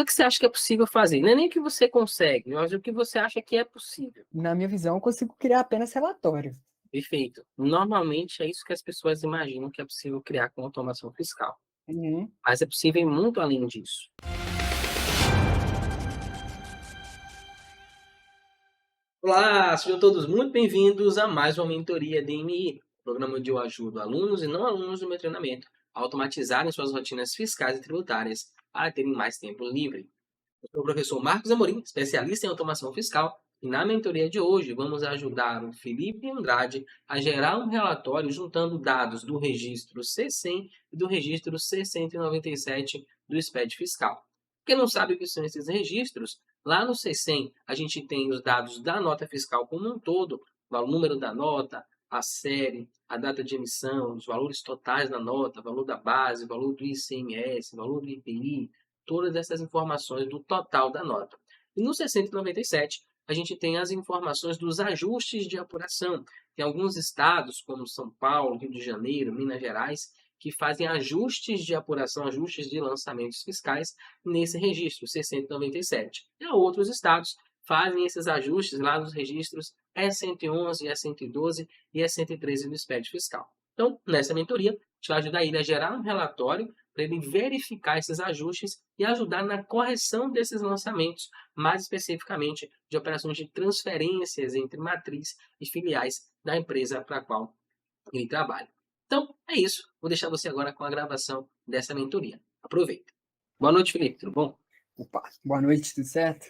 que você acha que é possível fazer? Não é nem o que você consegue, mas o que você acha que é possível. Na minha visão, eu consigo criar apenas relatório. Perfeito. Normalmente é isso que as pessoas imaginam que é possível criar com automação fiscal. Uhum. Mas é possível ir muito além disso. Olá, sejam todos muito bem-vindos a mais uma mentoria DMI, programa onde eu ajudo alunos e não alunos do meu treinamento a automatizarem suas rotinas fiscais e tributárias para terem mais tempo livre. Eu sou o professor Marcos Amorim, especialista em automação fiscal, e na mentoria de hoje vamos ajudar o Felipe Andrade a gerar um relatório juntando dados do registro C100 e do registro C197 do SPED fiscal. Quem não sabe o que são esses registros, lá no C100 a gente tem os dados da nota fiscal como um todo, o número da nota, a série, a data de emissão, os valores totais da nota, valor da base, valor do ICMS, valor do IPI, todas essas informações do total da nota. E no 697, a gente tem as informações dos ajustes de apuração. Tem alguns estados, como São Paulo, Rio de Janeiro, Minas Gerais, que fazem ajustes de apuração, ajustes de lançamentos fiscais nesse registro, 697. E outros estados fazem esses ajustes lá nos registros E111, E112 e E113 do SPED fiscal. Então, nessa mentoria, a gente vai ajudar ele a gerar um relatório para ele verificar esses ajustes e ajudar na correção desses lançamentos, mais especificamente de operações de transferências entre matriz e filiais da empresa para a qual ele trabalha. Então, é isso. Vou deixar você agora com a gravação dessa mentoria. Aproveita. Boa noite, Felipe. Tudo bom? Opa, boa noite, tudo certo?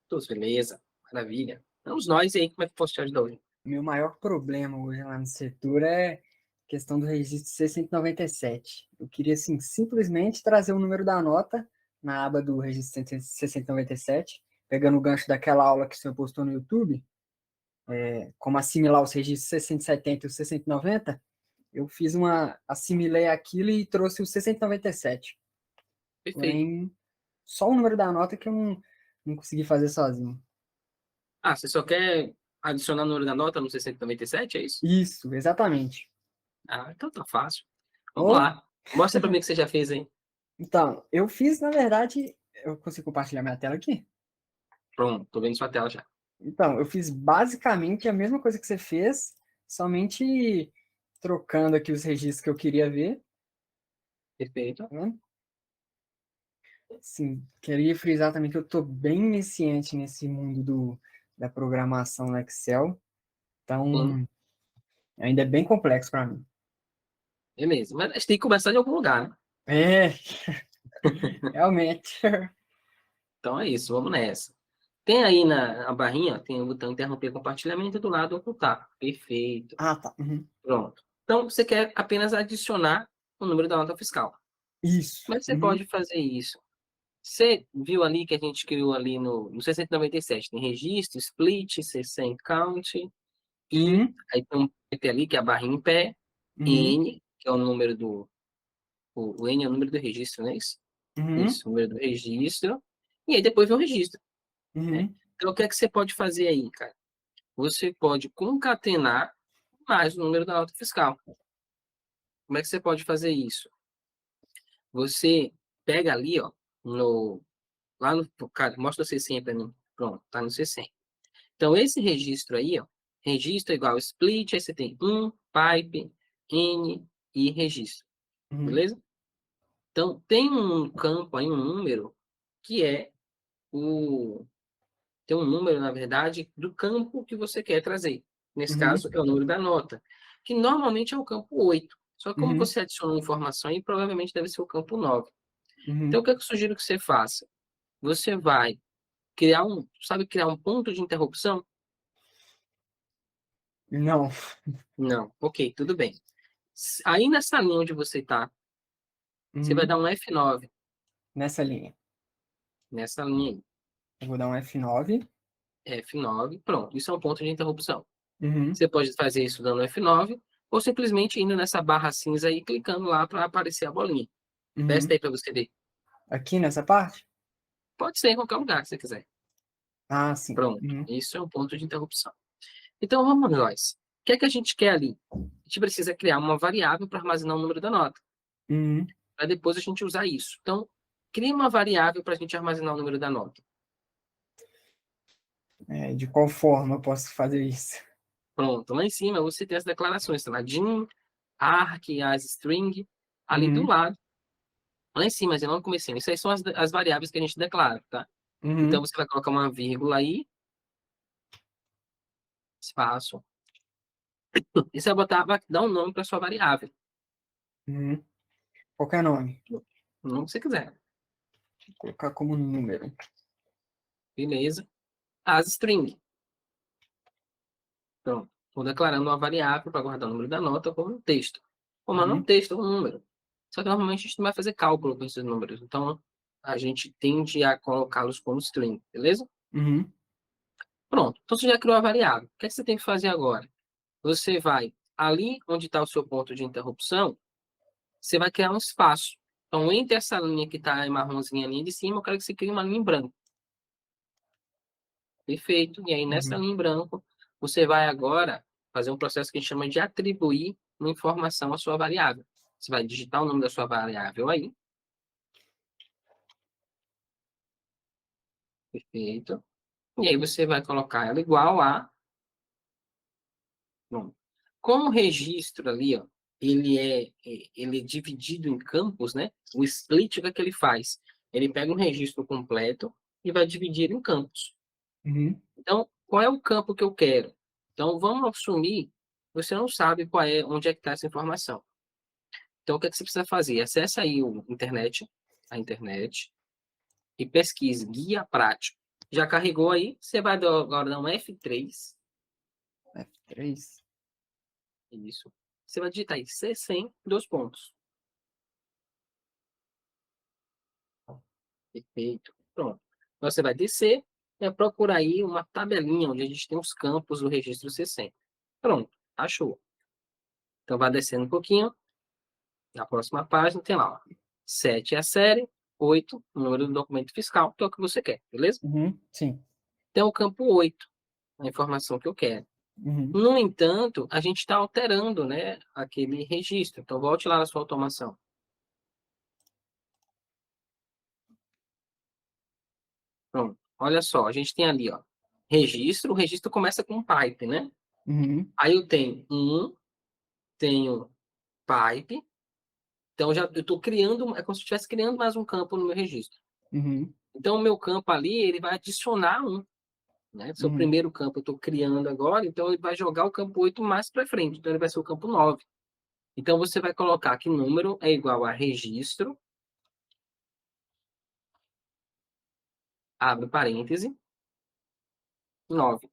Tudo beleza. Maravilha. Vamos nós aí. Como é que posso te ajudar hoje? Meu maior problema hoje lá no setor é a questão do registro C197. Eu queria, assim, simplesmente trazer o número da nota na aba do registro C197, pegando o gancho daquela aula que o senhor postou no YouTube, como assimilar os registros 670 e o 690, eu assimilei aquilo e trouxe o 697. Perfeito. Porém, só o número da nota que eu não consegui fazer sozinho. Ah, você só quer adicionar o número da nota no 697, é isso? Isso, exatamente. Ah, então tá fácil. Vamos Ou, lá. Mostra para mim o que você já fez aí. então, eu fiz, na verdade, eu consigo compartilhar minha tela aqui? Pronto, tô vendo sua tela já. Então, eu fiz basicamente a mesma coisa que você fez, somente trocando aqui os registros que eu queria ver, Perfeito. tá vendo? Sim, queria frisar também que eu estou bem iniciante nesse mundo da programação no Excel, Sim, então ainda é bem complexo para mim. beleza. Mas a gente tem que começar de algum lugar, né? É, realmente. Então é isso, vamos nessa. Tem aí na barrinha, ó, tem o botão interromper compartilhamento e do lado ocultar. Perfeito. Ah, tá. Uhum. Pronto. Então você quer apenas adicionar o número da nota fiscal. Isso. Como é que você Uhum. pode fazer isso? Você viu ali que a gente criou ali no 697, tem registro, split, C100 count, e Uhum. aí tem um PT ali, que é a barrinha em pé, Uhum. N, que é o número o N é o número do registro, não é isso? Uhum. Isso, o número do registro, e aí depois vem o registro, né? Uhum. Então o que é que você pode fazer aí, cara? Você pode concatenar mais o número da nota fiscal. Como é que você pode fazer isso? Você pega ali, ó, lá no, cara, mostra o C100 para mim. Pronto, tá no C100. Então, esse registro aí, ó, registro é igual split, aí você tem pipe, N e registro, Uhum. beleza? Então, tem um campo aí, um número, que é o... Tem um número, na verdade, do campo que você quer trazer. Nesse Uhum. caso, é o número da nota, que normalmente é o campo 8. Só que como Uhum. você adicionou informação aí, provavelmente deve ser o campo 9. Então, Uhum. o que é que eu sugiro que você faça? Você vai criar sabe criar um ponto de interrupção? Não. Não. Ok, tudo bem. Aí nessa linha onde você está, você vai Uhum. dar um F9 Nessa linha. nessa linha aí. Eu vou dar um F9. F9, pronto. Isso é um ponto de interrupção. Uhum. Você pode fazer isso dando F9 ou simplesmente indo nessa barra cinza aí, clicando lá para aparecer a bolinha. Testa Uhum. aí para você ver. Aqui nessa parte? Pode ser em qualquer lugar que você quiser. Ah, sim. Pronto. Uhum. Isso é um ponto de interrupção. Então vamos nós. O que é que a gente quer ali? A gente precisa criar uma variável para armazenar o número da nota, Uhum. para depois a gente usar isso. Então, Cria uma variável para a gente armazenar o número da nota. De qual forma eu posso fazer isso? Pronto, lá em cima você tem as declarações, tá lá, DIN, ARC, as string, ali do Uhum, lado, lá em cima, mas não no comecinho. Isso aí são as variáveis que a gente declara, tá? Então uhum, você vai colocar uma vírgula aí, espaço, e você vai dar um nome para sua variável, uhum. Qualquer nome. o nome que você quiser, Vou colocar como número. beleza? As string, pronto. Estou declarando uma variável para guardar o número da nota como um texto. Como não um Uhum, texto, um número. Só que normalmente a gente não vai fazer cálculo com esses números, então a gente tende a colocá-los como string, beleza? uhum, Pronto, então você já criou a variável. O que é que você tem que fazer agora? Você vai ali onde está o seu ponto de interrupção, você vai criar um espaço. Então, entre essa linha que está em marronzinha ali de cima, eu quero que você crie uma linha em branco. Perfeito. E aí, nessa uhum, linha em branco, você vai agora fazer um processo que a gente chama de atribuir uma informação à sua variável. Você vai digitar o nome da sua variável aí. Perfeito. E aí, você vai colocar ela igual a. Bom, como o registro ali, ó, ele é dividido em campos, né? O split, o que é que ele faz? Ele pega um registro completo e vai dividir em campos. uhum, Então, qual é o campo que eu quero? Então, vamos assumir que você não sabe onde é que está essa informação. Então, o que é que você precisa fazer? Acesse aí a internet, e pesquise guia prático. Já carregou aí? Você vai agora dar um F3, F3. isso. Você vai digitar aí C100, dois pontos. Perfeito. Pronto. Então, você vai descer e vai procurar aí uma tabelinha onde a gente tem os campos do registro C100. Pronto, achou. Então, vai descendo um pouquinho. Na próxima página tem lá, ó, 7 é a série, 8 o número do documento fiscal, que é o que você quer, beleza? Uhum, sim. Então, o campo 8, a informação que eu quero. Uhum, No entanto, a gente está alterando, né, aquele registro. Então, volte lá na sua automação. Pronto. Olha só, a gente tem ali, ó, registro. O registro começa com pipe, né? uhum, Aí eu tenho pipe. Então, eu estou criando, é como se eu estivesse criando mais um campo no meu registro. uhum, Então, o meu campo ali, ele vai adicionar um, né? Seu uhum, primeiro campo eu estou criando agora, então ele vai jogar o campo 8 mais para frente. Então, ele vai ser o campo 9. Então, você vai colocar que número é igual a registro, abre parêntese, 9,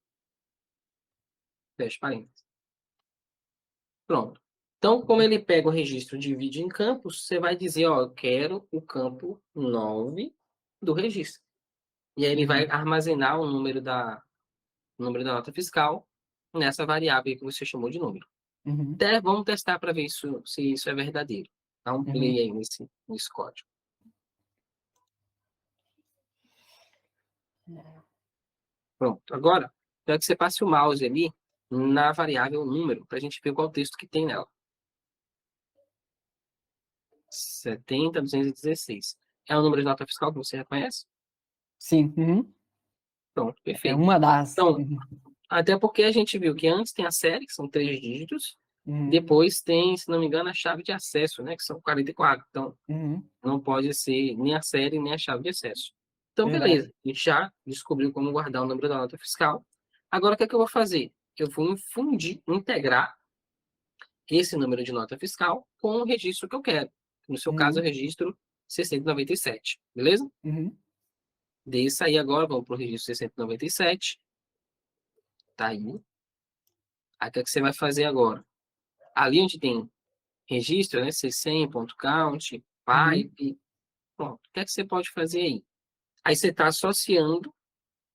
fecha parêntese. Pronto. Então, como ele pega o registro e divide em campos, você vai dizer, ó, eu quero o campo 9 do registro. E aí ele vai uhum, armazenar o número da nota fiscal nessa variável aí que você chamou de número. uhum, Vamos testar para ver se isso é verdadeiro. Dá um play uhum. aí nesse código. Pronto. Agora, quero que você passe o mouse ali na variável número, para a gente ver qual texto que tem nela. 70.216. É o número de nota fiscal que você reconhece? Sim, uhum. Pronto, É perfeito. uma das. Então, Uhum, até porque a gente viu que antes tem a série, que são 3 dígitos, uhum, depois tem, se não me engano, a chave de acesso, né, que são 44. Então, uhum. não pode ser nem a série, nem a chave de acesso. Então, Verdade. beleza. A gente já descobriu como guardar o número da nota fiscal. Agora, o que é que eu vou fazer? Eu vou integrar esse número de nota fiscal com o registro que eu quero. No seu caso, é o Uhum, registro 697, beleza? uhum, Desça aí agora, vamos para o registro 697. Tá aí. Aí, o que é que você vai fazer agora? Ali onde tem registro, né, c100.count, uhum, pipe, pronto. O que é que você pode fazer aí? Aí você está associando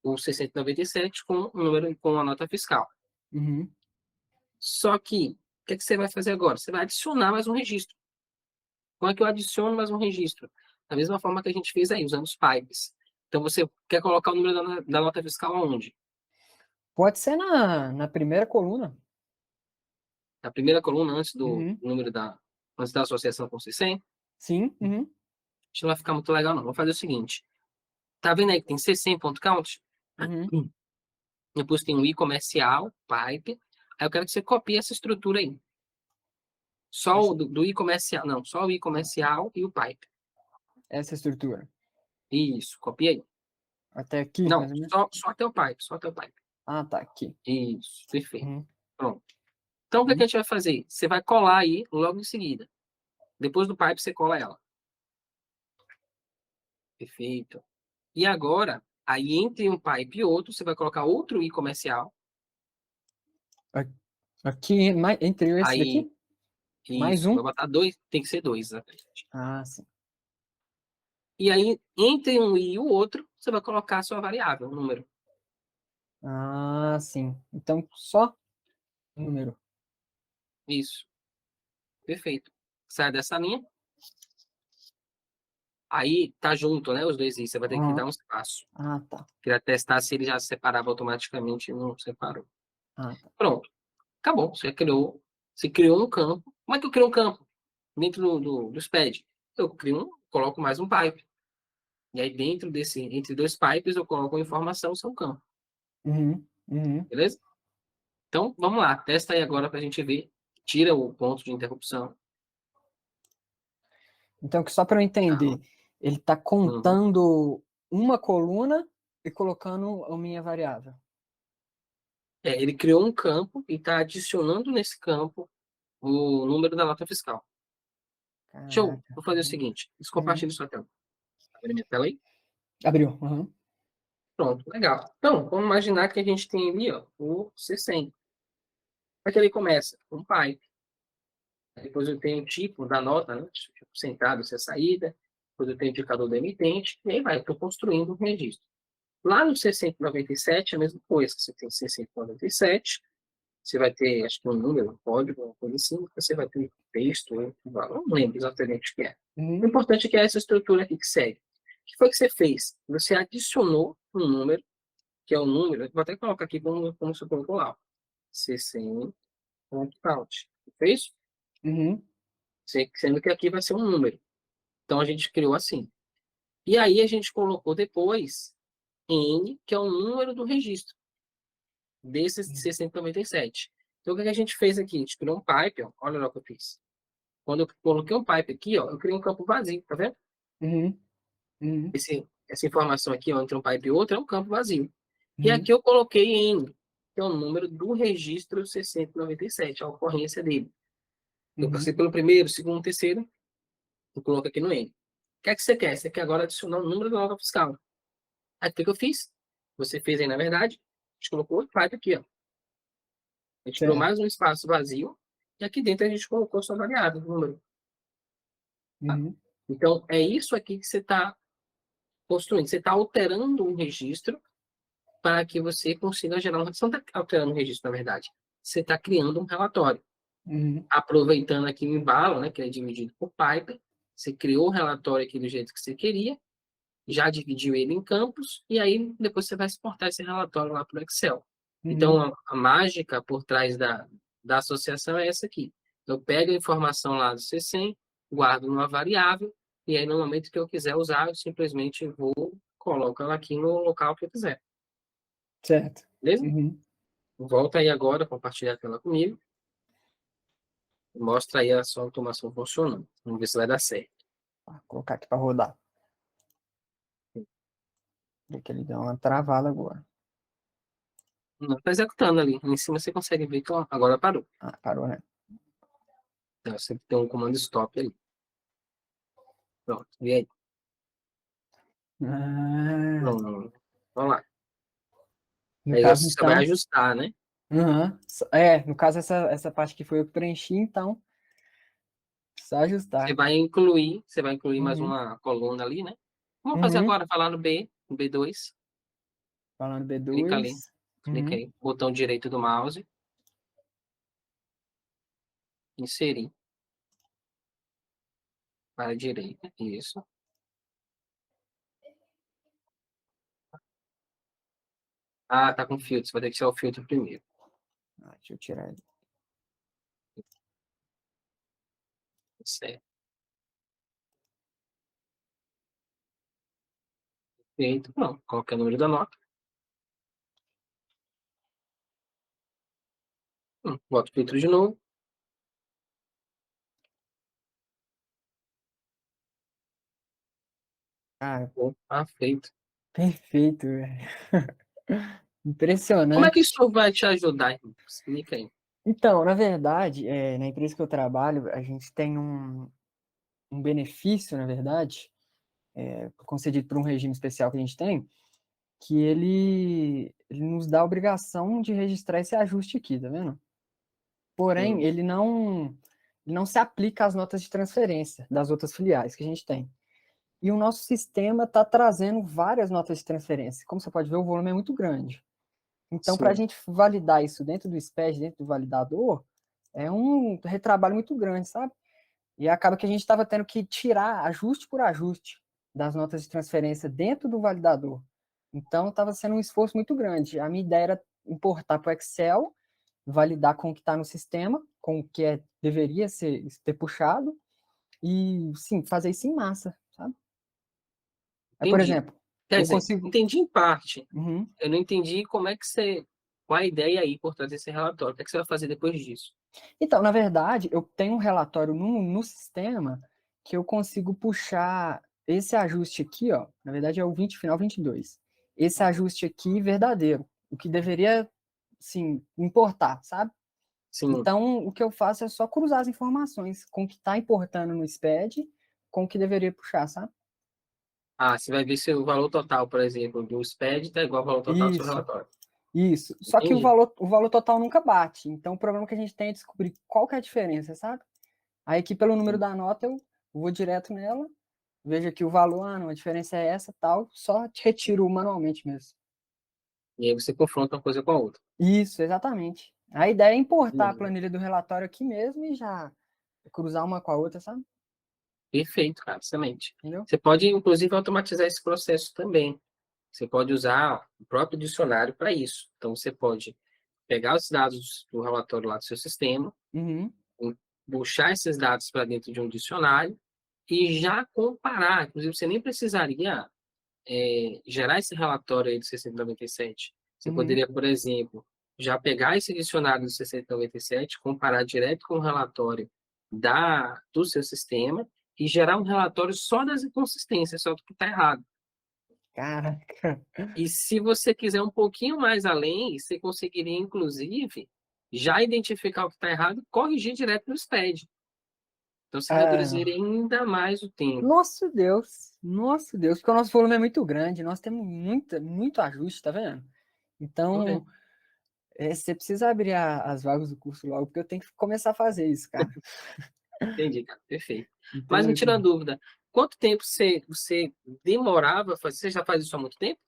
o 697 com o número, com a nota fiscal. uhum. Só que, o que é que você vai fazer agora? Você vai adicionar mais um registro. Como é que eu adiciono mais um registro? Da mesma forma que a gente fez aí, usando os pipes. Então, você quer colocar o número da nota fiscal aonde? Pode ser na primeira coluna. Na primeira coluna, antes do Uhum. número antes da associação com o C100? Sim, uhum. Acho que não vai ficar muito legal, não. Vou fazer o seguinte. Tá vendo aí que tem c100.count? Uhum. Depois tem o i comercial, pipe. Aí eu quero que você copie essa estrutura aí. Só o Essa, do i comercial. Não, só o i comercial e o pipe. essa estrutura. Isso, copia aí. Até aqui, Não, mais ou menos. só até o pipe, só até o pipe. Ah, tá, aqui. Isso, perfeito. Uhum. Pronto. Então, o que é que a Uhum. gente vai fazer? Você vai colar aí logo em seguida. Depois do pipe, você cola ela. Perfeito. E agora, aí entre um pipe e outro, você vai colocar outro i comercial. A- Aqui, entre esse Aí, daqui, mais isso, um. vai botar dois, tem que ser dois, exatamente. Ah, sim. E aí, entre um i e o outro, você vai colocar a sua variável, o número. Ah, sim. Então, só número. Isso, perfeito. Sai dessa linha, aí tá junto, né, os dois i, você vai ter que dar Aham. um espaço. Ah, tá. Queria testar se ele já se separava automaticamente e não separou. Ah, tá. Pronto, acabou. Você criou um campo. Como é que eu crio um campo? Dentro do SPED. Eu crio coloco mais um pipe. E aí dentro entre dois pipes, eu coloco uma informação, seu campo. Uhum. Uhum. Beleza? Então, vamos lá. Testa aí agora para a gente ver. Tira o ponto de interrupção. Então, que só para eu Tá? entender, ele está Uhum. contando uma coluna e colocando a minha variável. Ele criou um campo e está adicionando nesse campo o número da nota fiscal. Show. Caraca. Vou fazer o Uhum. seguinte. Uhum. Compartilhe sua tela. Abre minha tela aí. Abriu. Uhum. Pronto, legal. Então, vamos imaginar que a gente tem ali, ó, o C100. Aqui ele começa com um pipe. Depois eu tenho o tipo da nota, né? Tipo, centavo, se é saída. Depois eu tenho o indicador do emitente. E aí vai, estou construindo um registro. Lá no C197 é a mesma coisa. Você tem C197, você vai ter, acho que um número, um código, uma coisa assim. Você vai ter um texto, não lembro exatamente o que é. O Uhum. importante é que é essa estrutura aqui que segue. O que foi que você fez? Você adicionou um número, que é o número, vou até colocar aqui como você colocou lá, C100.count. Fez? Uhum. Sendo que aqui vai ser um número. Então a gente criou assim. E aí a gente colocou depois N, que é o número do registro desses 697. Então o que a gente fez aqui? A gente criou um pipe, ó, olha lá o que eu fiz. Quando eu coloquei um pipe aqui, ó, eu criei um campo vazio, tá vendo? Uhum. Uhum. Essa informação aqui, ó, entre um pipe e outro, é um campo vazio. E Uhum. aqui eu coloquei N, que é o número do registro 697, a ocorrência dele. Eu passei Uhum. pelo primeiro, segundo, terceiro, eu coloco aqui no N. O que é que você quer? Você quer agora adicionar o número da nota fiscal. Aí o que eu fiz? Você fez aí, na verdade, a gente colocou outro pipe aqui, ó. A gente criou Certo. mais um espaço vazio, e aqui dentro a gente colocou sua variável, o número. Tá? Uhum. Então, é isso aqui que você está construindo. Você está alterando um registro para que você consiga gerar um. Você não está alterando o registro, na verdade. Você está criando um relatório. Uhum. Aproveitando aqui o embalo, né, que é dividido por pipe, você criou o relatório aqui do jeito que você queria, já dividiu ele em campos, e aí depois você vai exportar esse relatório lá para o Excel. Então, Uhum. a mágica por trás da associação é essa aqui. Eu pego a informação lá do C100, guardo numa variável, e aí no momento que eu quiser usar, eu simplesmente vou, coloco ela aqui no local que eu quiser. Certo. Beleza? Uhum. Volta aí agora, compartilhar a tela comigo. Mostra aí a sua automação funcionando. Vamos ver se vai dar certo. Vou colocar aqui para rodar. Vê que ele deu uma travada agora. Não está executando ali. Em cima você consegue ver que ó, agora parou. Ah, parou, né? Então, você tem um comando stop ali. Pronto. E aí? Ah, Pronto. Vamos lá. no Aí caso, você vai então. ajustar, né? Uhum. No caso, essa parte que foi eu que preenchi, então, só ajustar. Você vai incluir mais Uhum. uma coluna ali, né? Vamos fazer Uhum. agora, falar no B2. Falando b Clica ali. dois. Clica Uhum. aí. Botão direito do mouse. Inserir. Para a direita. Isso. Ah, tá com filtro. Você vai ter que tirar o filtro primeiro. Ah, deixa eu tirar ele. Certo. Perfeito. Não, qual que é o número da nota? Boto o filtro de novo. Ah, Opa, feito. perfeito, velho. Como é que Impressionante. isso vai te ajudar, irmão? Explica aí. Então, na verdade, na empresa que eu trabalho, a gente tem um benefício, na verdade, concedido por um regime especial que a gente tem, que ele nos dá a obrigação de registrar esse ajuste aqui, tá vendo? Porém, Sim, ele não se aplica às notas de transferência das outras filiais que a gente tem. E o nosso sistema está trazendo várias notas de transferência. Como você pode ver, o volume é muito grande. Então, para a sim. gente validar isso dentro do SPED, dentro do validador, é um retrabalho muito grande, sabe? E acaba que a gente estava tendo que tirar ajuste por ajuste das notas de transferência dentro do validador. Então, estava sendo um esforço muito grande. A minha ideia era importar para o Excel, validar com o que está no sistema, com o que deveria ter puxado, e, sim, fazer isso em massa, sabe? Aí, por Entendi. exemplo, Quer eu dizer, consigo. entendi em parte. Uhum. Eu não entendi como é que você. Qual a ideia aí por trás desse relatório? O que é que você vai fazer depois disso? Então, na verdade, eu tenho um relatório no sistema que eu consigo puxar esse ajuste aqui, ó. Na verdade, é o 20 final 22. Esse ajuste aqui verdadeiro, o que deveria, sim, importar, sabe? Sim. Então, o que eu faço é só cruzar as informações com o que está importando no SPED com o que deveria puxar, sabe? Ah, você vai ver se o valor total, por exemplo, do SPED está igual ao valor total do seu Isso, relatório. isso. Só que o Entendi. valor, o valor total nunca bate. Então, o problema que a gente tem é descobrir qual que é a diferença, sabe? Aí aqui, pelo número da nota, eu vou direto nela, vejo aqui o valor, não, a diferença é essa, tal, só te retiro manualmente mesmo. E aí você confronta uma coisa com a outra. Isso, exatamente. A ideia é importar a Entendi. planilha do relatório aqui mesmo e já cruzar uma com a outra, sabe? Perfeito, cara, excelente. Entendeu? Você pode, inclusive, automatizar esse processo também. Você pode usar o próprio dicionário para isso. Então, você pode pegar os dados do relatório lá do seu sistema, Uhum, puxar esses dados para dentro de um dicionário e já comparar. Inclusive, você nem precisaria gerar esse relatório aí do 697. Você uhum. poderia, por exemplo, já pegar esse dicionário do 697, comparar direto com o relatório do seu sistema e gerar um relatório só das inconsistências, só do que está errado. Caraca. E se você quiser um pouquinho mais além, você conseguiria, inclusive, já identificar o que está errado e corrigir direto no SPED. Então, você reduziria Ah, ainda mais o tempo. nosso Deus, porque o nosso volume é muito grande, nós temos muito ajuste, tá vendo? Tô vendo. Então, você precisa abrir as vagas do curso logo, porque eu tenho que começar a fazer isso, cara. Entendi, cara. Perfeito. Mas me Então, tira uma dúvida. Quanto tempo você demorava a fazer? Você já faz isso há muito tempo?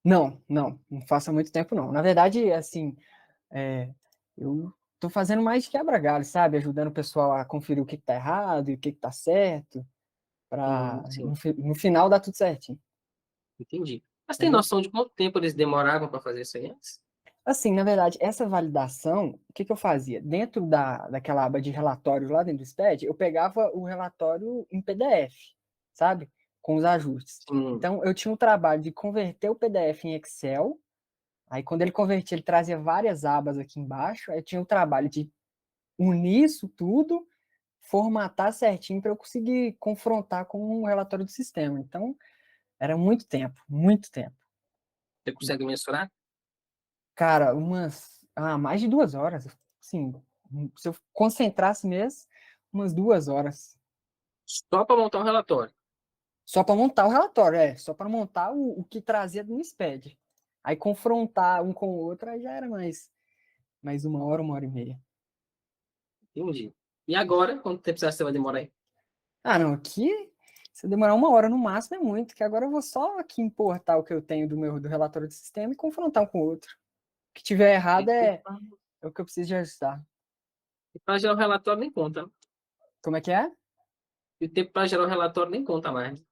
não faço há muito tempo, não. Na verdade, assim, é, eu tô fazendo mais de quebra-galho, sabe? Ajudando o pessoal a conferir o que tá errado e o que tá certo, para Sim, no final dar tudo certinho, entendi. Mas tem entendeu? noção de quanto tempo eles demoravam para fazer isso aí antes? Assim, na verdade, essa validação, o que que eu fazia? Dentro daquela aba de relatórios lá dentro do SPED, eu pegava o relatório em PDF, sabe? Com os ajustes. Sim, Então, eu tinha o trabalho de converter o PDF em Excel. Aí, quando ele convertia, ele trazia várias abas aqui embaixo. Aí, eu tinha o trabalho de unir isso tudo, formatar certinho para eu conseguir confrontar com o relatório do sistema. Então, era muito tempo, muito tempo. você consegue mensurar? Cara, mais de 2 horas. Sim, se eu concentrasse mesmo, umas 2 horas. Só para montar um relatório. Só para montar o relatório, só para montar o que trazia no SPED. Aí confrontar um com o outro, aí já era mais 1 hora e meia. Entendi. E agora, quanto tempo você acha que você vai demorar aí? Ah, não, aqui, se eu demorar 1 hora no máximo é muito, que agora eu vou só aqui importar o que eu tenho do relatório do sistema e confrontar um com o outro. O que tiver errado é o que eu preciso de ajustar. E para gerar o relatório nem conta, né? Como é que é? E o tempo para gerar o relatório nem conta mais.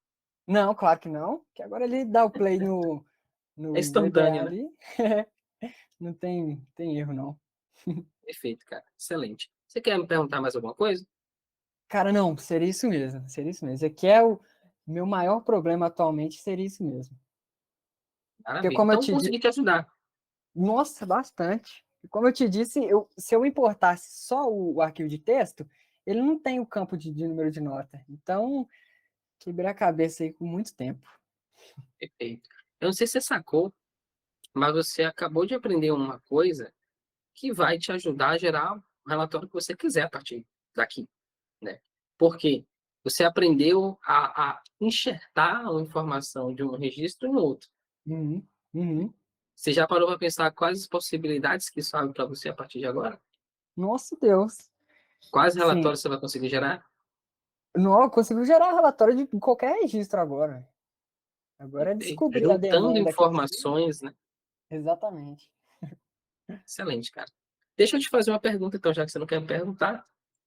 Não, claro que não, que agora ele dá o play É no VBA instantâneo, né? ali, não tem erro não. Perfeito, cara. Excelente. Você quer me perguntar mais alguma coisa? Cara, não, seria isso mesmo, seria isso mesmo. Esse aqui é o meu maior problema atualmente, seria isso mesmo. Porque Maravilha. como eu Então, te disse, consegui te ajudar. nossa, bastante. E como eu te disse, se eu importasse só o arquivo de texto, ele não tem o campo de número de nota. Então, quebrei a cabeça aí com muito tempo. Perfeito. Eu não sei se você sacou, mas você acabou de aprender uma coisa que vai te ajudar a gerar o relatório que você quiser a partir daqui, né? Porque você aprendeu a enxertar uma informação de um registro em outro. Uhum, uhum. Você já parou para pensar quais as possibilidades que isso abre para você a partir de agora? Nossa Deus. Quais Sim, relatórios você vai conseguir gerar? não, eu consigo gerar relatório de qualquer registro agora. Agora é Perfeito. descobrir a Juntando demanda que eu preciso. informações, né? Exatamente. Excelente, cara. Deixa eu te fazer uma pergunta, então, já que você não quer me perguntar.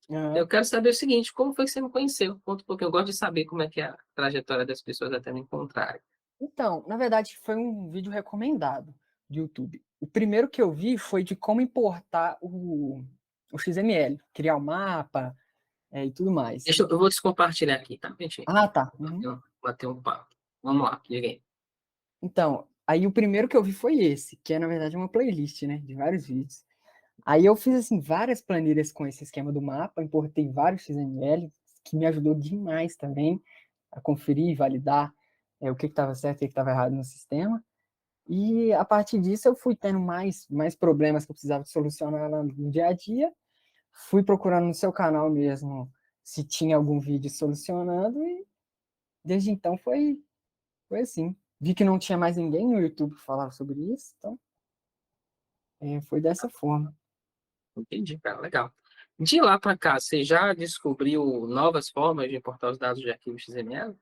Aham. Eu quero saber o seguinte, como foi que você me conheceu? Conta um pouquinho, eu gosto de saber como é que é a trajetória das pessoas até me encontrarem. Então, na verdade, foi um vídeo recomendado do YouTube. O primeiro que eu vi foi de como importar o XML, criar o mapa, e tudo mais. Eu vou descompartilhar aqui, tá, gente? Ah, tá. Uhum. Bater um papo. Vamos lá, diga aí. Então, aí o primeiro que eu vi foi esse, que é na verdade uma playlist, né, de vários vídeos. Aí eu fiz assim várias planilhas com esse esquema do mapa, importei vários XML, que me ajudou demais também a conferir e validar o que estava certo e o que estava errado no sistema. E a partir disso eu fui tendo mais problemas que eu precisava de solucionar no dia a dia. Fui procurando no seu canal mesmo se tinha algum vídeo solucionando e desde então foi assim. Vi que não tinha mais ninguém no YouTube que falava sobre isso, então foi dessa forma. Entendi, cara, legal. De lá para cá, você já descobriu novas formas de importar os dados de arquivo XML?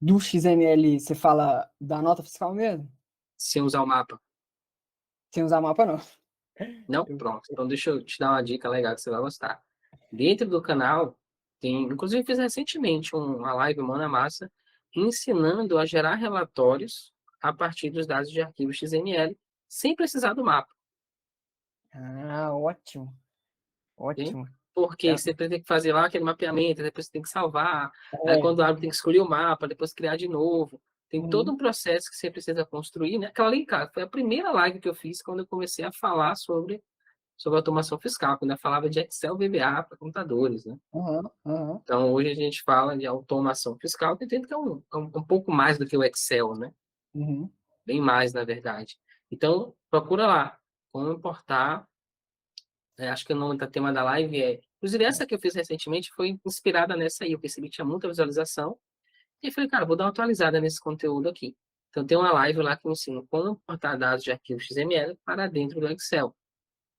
Do XML, você fala da nota fiscal mesmo? Sem usar o mapa? Sem usar mapa, não. Não? Eu- Pronto. Então deixa eu te dar uma dica legal que você vai gostar. Dentro do canal, inclusive fiz recentemente uma live Mano a Massa, ensinando a gerar relatórios a partir dos dados de arquivo XML, sem precisar do mapa. Ah, ótimo, Ok? ótimo. Porque É, você tem que fazer lá aquele mapeamento, depois você tem que salvar, aí é, quando abre tem que escolher o mapa, depois criar de novo. Tem todo uhum, um processo que você precisa construir, né? Aquela ali, cara, foi a primeira live que eu fiz quando eu comecei a falar sobre automação fiscal, quando eu falava de Excel VBA para contadores, né? aham, aham, Então, hoje a gente fala de automação fiscal, que eu entendo que um pouco mais do que o Excel, né? uhum, Bem mais, na verdade. Então, procura lá, como importar. Acho que o nome do tema da live é. Inclusive, essa que eu fiz recentemente foi inspirada nessa aí. Eu percebi que tinha muita visualização. E eu falei, cara, vou dar uma atualizada nesse conteúdo aqui. Então, tem uma live lá que eu ensino como importar dados de arquivo XML para dentro do Excel.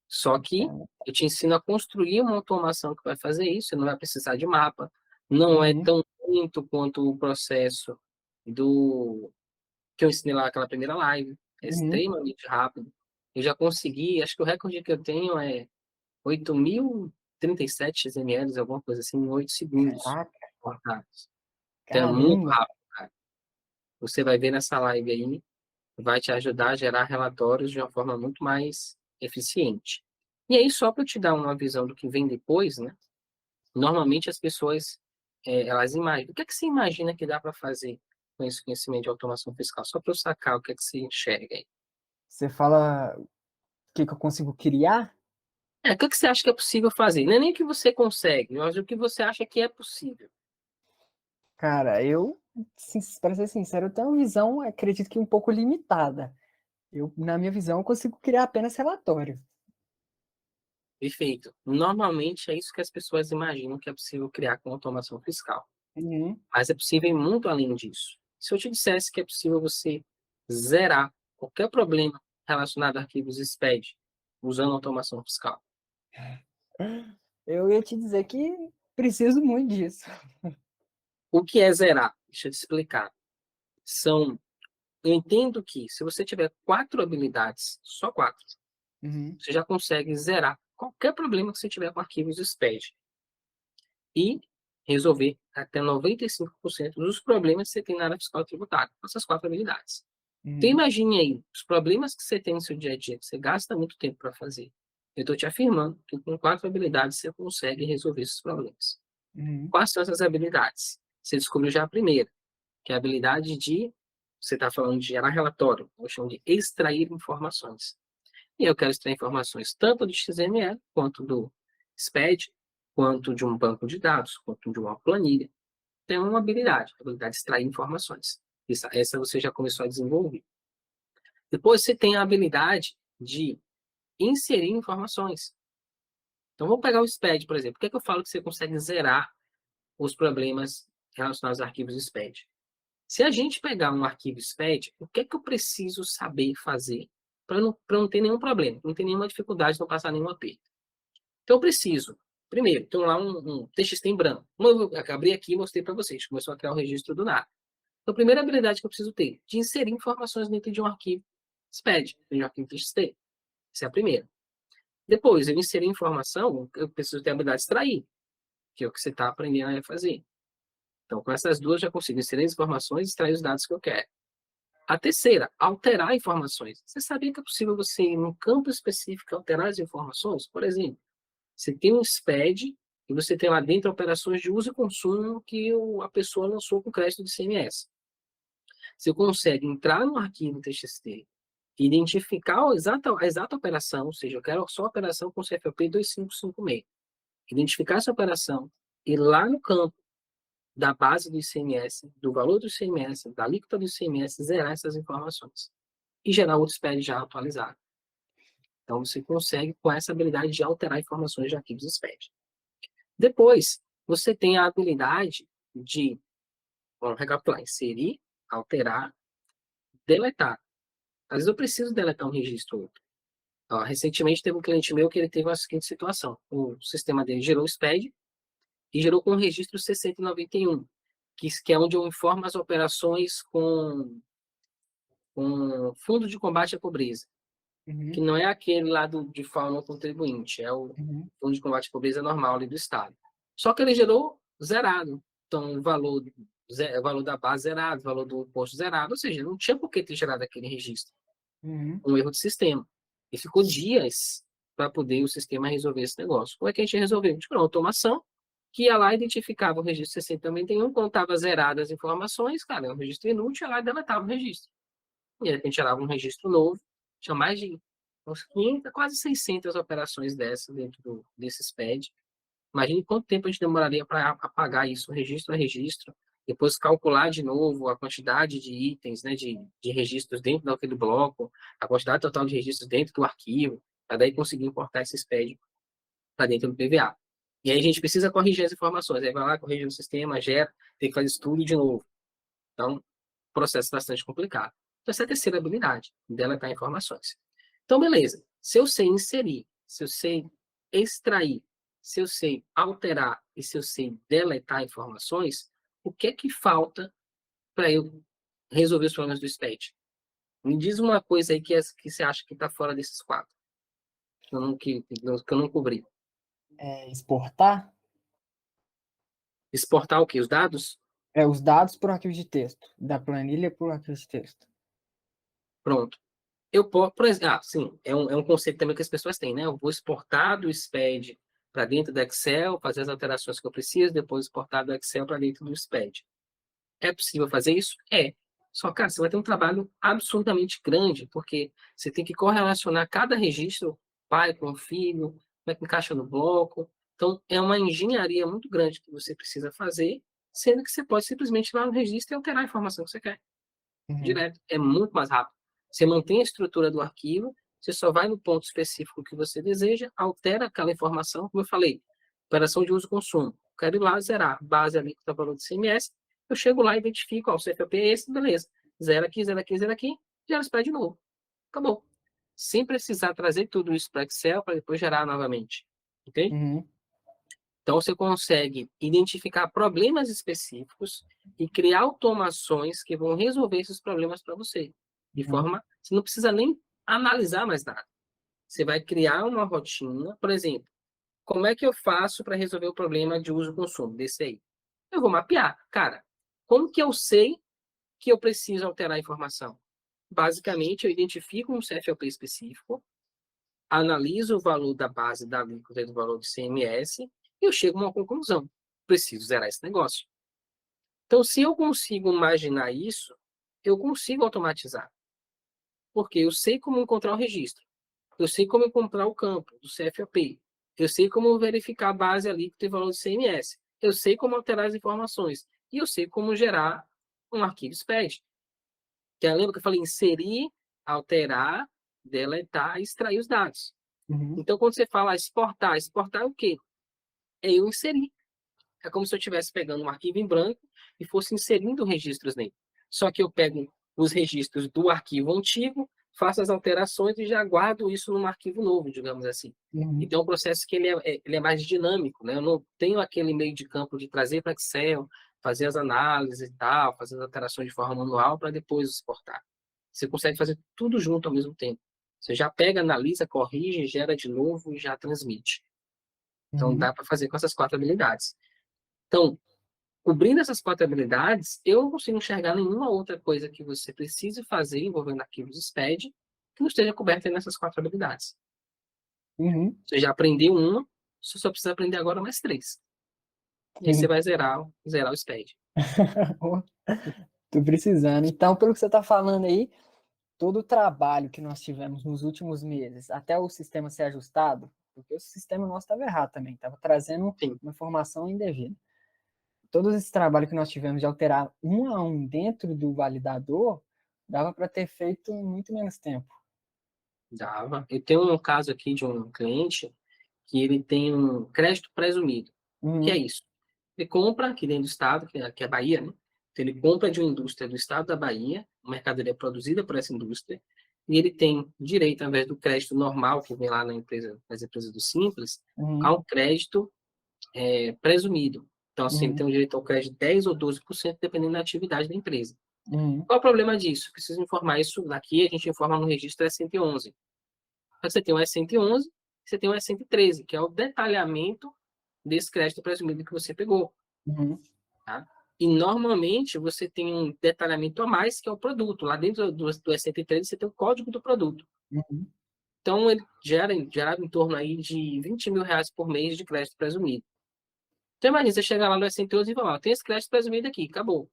Só que bacana. eu te ensino a construir uma automação que vai fazer isso. Você não vai precisar de mapa. Não é Uhum, tão muito quanto o processo do que eu ensinei lá naquela primeira live. É uhum. extremamente rápido. Eu já consegui, acho que o recorde que eu tenho é 8.037 XMLs, alguma coisa assim, em 8 segundos Caraca, cortados. Então é muito caramba. rápido, cara. Você vai ver nessa live aí, vai te ajudar a gerar relatórios de uma forma muito mais eficiente. E aí, só para eu te dar uma visão do que vem depois, né? Normalmente as pessoas, elas imaginam. O que é que você imagina que dá para fazer com esse conhecimento de automação fiscal? Só para eu sacar o que é que você enxerga aí. Você fala o que eu consigo criar? O que é que você acha que é possível fazer? Não é nem o que você consegue, mas o que você acha que é possível. Cara, para ser sincero, eu tenho uma visão, acredito que um pouco limitada. Na minha visão, eu consigo criar apenas relatório. Perfeito. Normalmente é isso que as pessoas imaginam que é possível criar com automação fiscal. Uhum, Mas é possível ir muito além disso. Se eu te dissesse que é possível você zerar qualquer problema relacionado a arquivos SPED usando automação fiscal. eu ia te dizer que preciso muito disso. O que é zerar? Deixa eu te explicar. São, eu entendo que se você tiver 4 habilidades, só 4, Uhum, você já consegue zerar qualquer problema que você tiver com arquivos SPED. E resolver até 95% dos problemas que você tem na área fiscal e tributária, com essas 4 habilidades. Então, uhum, imagine aí, os problemas que você tem no seu dia a dia, que você gasta muito tempo para fazer. Eu estou te afirmando que com 4 habilidades você consegue resolver esses problemas. uhum, Quais são essas habilidades? Você descobriu já a primeira, que é a habilidade de você está falando de gerar relatório, eu chamo de extrair informações. E eu quero extrair informações tanto do XML, quanto do SPED, quanto de um banco de dados, quanto de uma planilha. Tem uma habilidade, a habilidade de extrair informações. Essa você já começou a desenvolver. Depois você tem a habilidade de inserir informações. Então, vamos pegar o SPED, por exemplo. Por que, é que eu falo que você consegue zerar os problemas relacionados a arquivos SPED? Se a gente pegar um arquivo SPED, o que é que eu preciso saber fazer para não ter nenhum problema, não ter nenhuma dificuldade, não passar nenhum aperto? Então, eu preciso, primeiro, tem lá um TXT em branco. Como eu abri aqui e mostrei para vocês, começou a criar um registro do nada. Então, a primeira habilidade que eu preciso ter, de inserir informações dentro de um arquivo SPED, dentro de um arquivo TXT. Essa é a primeira. Depois, eu inserir informação, eu preciso ter a habilidade de extrair, que é o que você está aprendendo a fazer. Então, com essas duas, eu já consigo inserir as informações e extrair os dados que eu quero. A terceira, alterar informações. Você sabia que é possível você, em um campo específico, alterar as informações? Por exemplo, você tem um SPED e você tem lá dentro operações de uso e consumo que a pessoa lançou com crédito de ICMS. Você consegue entrar no arquivo TXT, identificar a exata operação, ou seja, eu quero só a operação com CFOP 2556. Identificar essa operação e lá no campo da base do ICMS, do valor do ICMS, da alíquota do ICMS, zerar essas informações e gerar outro SPED já atualizado. Então, você consegue com essa habilidade de alterar informações de arquivos SPED. Depois, você tem a habilidade de, vamos recapitular, inserir, alterar, deletar. Às vezes eu preciso deletar um registro ou outro. Recentemente teve um cliente meu que ele teve a seguinte situação. O sistema dele gerou o SPED e gerou com o registro 6091, que é onde eu informo as operações com fundo de combate à pobreza, que Uhum, não é aquele lá de fauna contribuinte, é o uhum, fundo de combate à pobreza normal ali do Estado. Só que ele gerou zerado. Então, o valor da base zerado, o valor do imposto zerado, ou seja, não tinha por que ter gerado aquele registro. uhum, Um erro de sistema. E ficou dias para poder o sistema resolver esse negócio. Como é que a gente resolveu? A gente criou uma automação que ia lá, identificava o registro 6091, contava zeradas as informações, cara, é um registro inútil, ia lá e deletava o registro. E aí a gente gerava um registro novo, tinha mais de uns 500, quase 600 operações dessas dentro desse SPED. Imagine quanto tempo a gente demoraria para apagar isso, registro a registro, depois calcular de novo a quantidade de itens, né, de registros dentro daquele bloco, a quantidade total de registros dentro do arquivo, para daí conseguir importar esse SPED para dentro do PVA. E aí a gente precisa corrigir as informações, aí vai lá, corrige no sistema, gera, tem que fazer isso tudo de novo. Então, processo bastante complicado. Então, essa é a terceira habilidade, deletar informações. Então, beleza. Se eu sei inserir, se eu sei extrair, se eu sei alterar e se eu sei deletar informações, o que é que falta para eu resolver os problemas do SPED? Me diz uma coisa aí que você acha que está fora desses quatro, que eu não cobri. exportar Exportar o quê? Os dados? os dados por arquivo de texto, da planilha por arquivo de texto. Pronto. Eu posso, por exemplo, sim, é um conceito também que as pessoas têm, né? Eu vou exportar do SPED para dentro do Excel, fazer as alterações que eu preciso, depois exportar do Excel para dentro do SPED. É possível fazer isso? É. Só, cara, você vai ter um trabalho absurdamente grande, porque você tem que correlacionar cada registro, pai com filho, como é que encaixa no bloco. Então, é uma engenharia muito grande que você precisa fazer, sendo que você pode simplesmente ir lá no registro e alterar a informação que você quer Uhum, direto. É muito mais rápido. Você mantém a estrutura do arquivo, você só vai no ponto específico que você deseja, altera aquela informação, como eu falei, operação de uso e consumo. Quero ir lá zerar, base alíquota valor do ICMS, eu chego lá, identifico, o CFP é esse, beleza. Zero aqui, zero aqui, zero aqui, gera o spread de novo. Acabou. Sem precisar trazer tudo isso para Excel para depois gerar novamente. Ok? uhum, Então, você consegue identificar problemas específicos e criar automações que vão resolver esses problemas para você. De uhum, forma, você não precisa nem analisar mais nada. Você vai criar uma rotina, por exemplo, como é que eu faço para resolver o problema de uso e consumo desse aí? Eu vou mapear. Cara, como que eu sei que eu preciso alterar a informação? Basicamente, eu identifico um CFLP específico, analiso o valor da base da alíquota e do valor do CMS e eu chego a uma conclusão. Preciso zerar esse negócio. Então, se eu consigo imaginar isso, eu consigo automatizar, porque eu sei como encontrar o registro, eu sei como encontrar o campo do CFAP, eu sei como verificar a base alíquota e valor do CMS, eu sei como alterar as informações e eu sei como gerar um arquivo SPED. Que lembra que eu falei inserir, alterar, deletar e extrair os dados. Uhum. Então, quando você fala exportar é o quê? É eu inserir. É como se eu estivesse pegando um arquivo em branco e fosse inserindo registros nele. Só que eu pego os registros do arquivo antigo, faço as alterações e já guardo isso num arquivo novo, digamos assim. Uhum. Então, é um processo que ele é mais dinâmico, né? Eu não tenho aquele meio de campo de trazer para Excel, fazer as análises e tal, fazer as alterações de forma manual para depois exportar. Você consegue fazer tudo junto ao mesmo tempo. Você já pega, analisa, corrige, gera de novo e já transmite. Então, Uhum. dá para fazer com essas 4 habilidades. Então, cobrindo essas 4 habilidades, eu não consigo enxergar nenhuma outra coisa que você precise fazer envolvendo arquivos SPED que não esteja coberta nessas 4 habilidades. Uhum. Você já aprendeu uma, você só precisa aprender agora mais 3. E aí você Sim. vai zerar o SPED. Ô, tô precisando. Então, pelo que você está falando aí, todo o trabalho que nós tivemos nos últimos meses, até o sistema ser ajustado, porque o sistema nosso estava errado também, estava trazendo Sim, uma informação indevida. Todo esse trabalho que nós tivemos de alterar um a um dentro do validador, dava para ter feito em muito menos tempo. dava. Eu tenho um caso aqui de um cliente que ele tem um crédito presumido. O que é Uhum. isso? Ele compra aqui dentro do estado, que é a Bahia, né? Então, ele compra de uma indústria do estado da Bahia, uma mercadoria produzida por essa indústria, e ele tem direito, ao invés do crédito normal que vem lá na empresa, nas empresas do Simples, Uhum. ao crédito presumido. Então, assim, ele Uhum. tem um direito ao crédito de 10 ou 12%, dependendo da atividade da empresa. Uhum. Qual é o problema disso? Preciso informar isso aqui, a gente informa no registro S111. Você tem o S111, você tem o S113, que é o detalhamento desse crédito presumido que você pegou. Uhum. Tá? E normalmente você tem um detalhamento a mais, que é o produto. Lá dentro do S113 você tem o código do produto. Uhum. Então ele gerava em torno aí de R$ 20.000 por mês de crédito presumido. Então imagina, você chega lá no S111 e fala, tem esse crédito presumido aqui, acabou.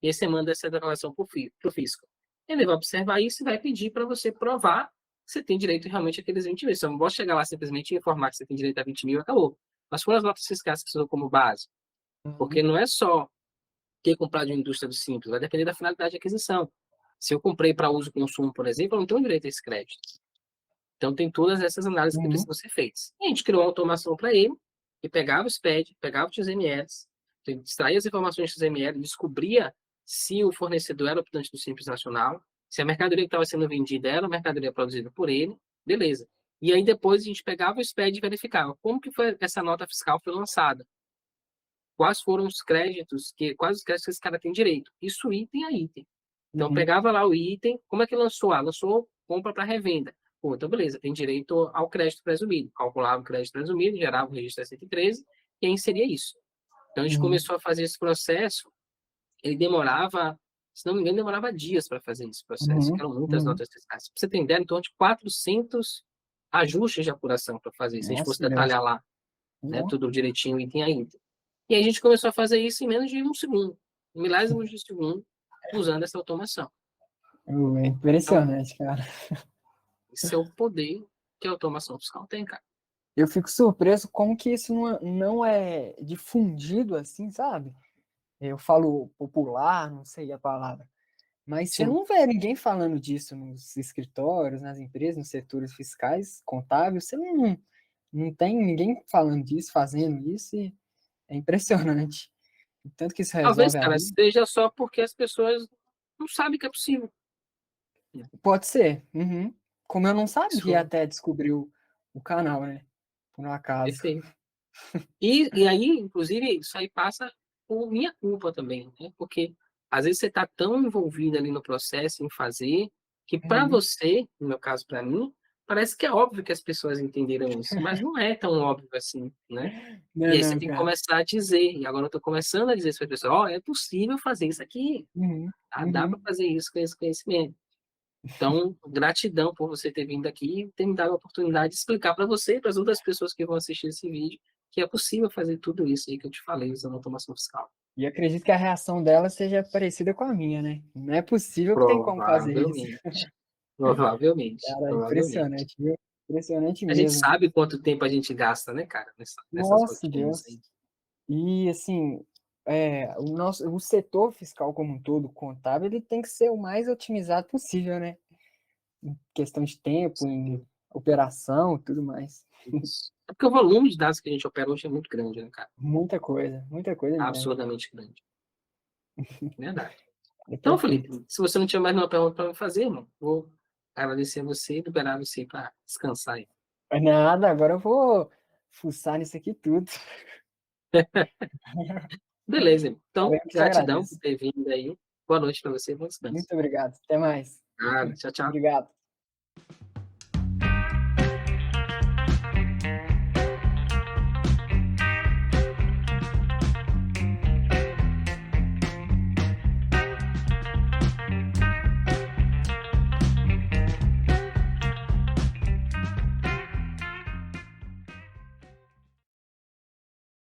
E aí você manda essa declaração para o fisco. Ele vai observar isso e vai pedir para você provar que você tem direito realmente àqueles 20 mil. Você não pode chegar lá simplesmente e informar que você tem direito a 20 mil e acabou. Mas foram as notas fiscais que você usou como base. Porque Uhum. não é só ter comprado de uma indústria do Simples, vai depender da finalidade de aquisição. Se eu comprei para uso e consumo, por exemplo, eu não tenho direito a esse crédito. Então, tem todas essas análises que Uhum. precisam ser feitas. E a gente criou uma automação para ele, que pegava o SPED, pegava os XMLs, extraía as informações do XML, descobria se o fornecedor era optante do Simples Nacional, se a mercadoria que estava sendo vendida era uma mercadoria produzida por ele, beleza. E aí depois a gente pegava o SPED e verificava como que foi essa nota fiscal foi lançada, quais foram os créditos, quais os créditos que esse cara tem direito. Isso item a item. Então, Uhum. pegava lá o item, como é que lançou? Ah, lançou compra para revenda. Pô, então beleza, tem direito ao crédito presumido. Calculava o crédito presumido, gerava o registro 113 e aí inseria isso. Então, a gente Uhum. começou a fazer esse processo, ele demorava, se não me engano, demorava dias para fazer esse processo, que Uhum. eram muitas Uhum. notas fiscais. Para você ter ideia, em torno de 400 ajustes de apuração para fazer isso. Se a gente fosse Nossa Deus. detalhar lá, né, Ó. tudo direitinho, item a item. E aí a gente começou a fazer isso em menos de um segundo, milésimos de segundo, usando essa automação. É Então, impressionante, cara. esse é o poder que a automação fiscal tem, cara. Eu fico surpreso como que isso não é difundido assim, sabe? Eu falo popular, não sei a palavra, mas você Sim. não vê ninguém falando disso nos escritórios, nas empresas, nos setores fiscais, contábeis, você não tem ninguém falando disso, fazendo isso, e é impressionante. O tanto que isso Talvez, resolve a cara, vida. seja só porque as pessoas não sabem que é possível. Pode ser. Uhum. Como eu não sabia Isso até descobrir o canal, né? Por um é acaso. perfeito. E aí, inclusive, isso aí passa por minha culpa também, né? Porque às vezes você está tão envolvido ali no processo, em fazer, que para Uhum. você, no meu caso, para mim, parece que é óbvio que as pessoas entenderam isso, mas não é tão óbvio assim, né? E Não, aí você não, tem que cara. começar a dizer, e agora eu estou começando a dizer isso para as pessoas, ó, é possível fazer isso aqui, Uhum. tá? Dá para Uhum. fazer isso com esse conhecimento. Então, gratidão por você ter vindo aqui e ter me dado a oportunidade de explicar para você e para as outras pessoas que vão assistir esse vídeo que é possível fazer tudo isso aí que eu te falei usando automação fiscal. E acredito que a reação dela seja parecida com a minha, né? Não é possível que tem como fazer isso. Provavelmente. Provavelmente. Cara, Provavelmente. impressionante, viu? Impressionante A gente mesmo. sabe quanto tempo a gente gasta, né, cara, nessas Nossa, rotinas Deus. aí. E assim, o setor fiscal como um todo, contábil, ele tem que ser o mais otimizado possível, né? Em questão de tempo, em operação, tudo mais. É porque o volume de dados que a gente opera hoje é muito grande, né, cara? Muita coisa mesmo. Absurdamente grande. Verdade. É Então, Felipe, perfeito. se você não tiver mais nenhuma pergunta para me fazer, irmão, vou agradecer a você e liberar você para descansar aí. Mas nada, agora eu vou fuçar nisso aqui tudo. Beleza, irmão. Cara, Então, eu que te gratidão por agradeço. ter vindo aí. Boa noite para você, bom descanso. Muito obrigado. Até mais. Ah, tchau, tchau. Obrigado.